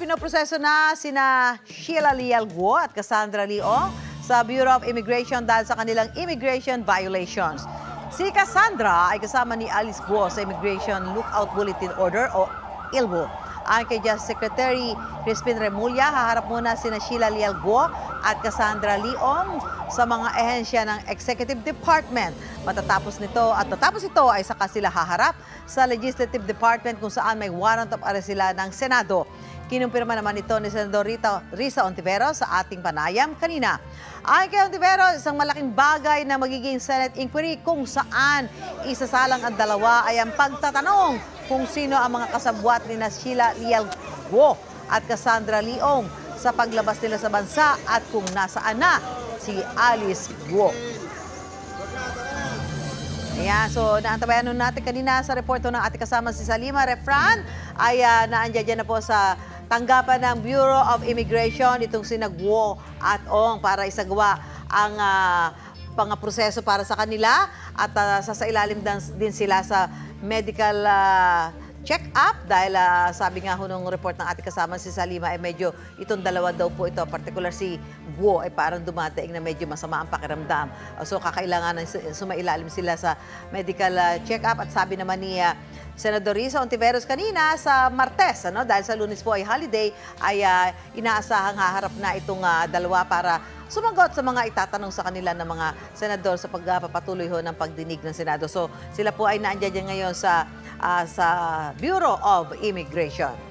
pinoproseso na sina Sheila Leal Guo at Cassandra Leong sa Bureau of Immigration dahil sa kanilang immigration violations. Si Cassandra ay kasama ni Alice Guo sa Immigration Lookout Bulletin Order o ILBO. Ayon kay Justice Secretary Crispin Remulla, haharap muna sina Sheila Leal Guo at Cassandra Leong sa mga ehensya ng Executive Department. Matapos ito ay saka sila haharap sa Legislative Department kung saan may warrant of arrest sila ng Senado. Kinumpirma naman ito ni Senador Risa Ontiveros sa ating panayam kanina. Ayon kay Ontiveros, isang malaking bagay na magiging Senate inquiry kung saan isasalang ang dalawa ay ang pagtatanong kung sino ang mga kasabwat ni Sheila Leal Guo at Cassandra Leong sa paglabas nila sa bansa at kung nasaan na si Alice Guo. Ayan, so naantabayan natin kanina sa reporto ng ating kasama si Salima Refran ay naandyan na po sa tanggapan ng Bureau of Immigration itong sina Guo at Ong para isagawa ang proseso para sa kanila at sasailalim din sila sa medical check-up dahil sabi nga ho nung report ng ating kasama si Salima ay medyo itong dalawa daw po ito, particular si Guo ay parang dumadaing na medyo masama ang pakiramdam. So kakailangan sumailalim sila sa medical check-up at sabi naman ni Senador Risa Ontiveros kanina sa Martes, dahil sa Lunes po ay holiday, ay inaasahang haharap na itong dalawa para sumagot sa mga itatanong sa kanila ng mga senador sa pagpapatuloy ho ng pagdinig ng Senado. So sila po ay naandyan ngayon sa Bureau of Immigration.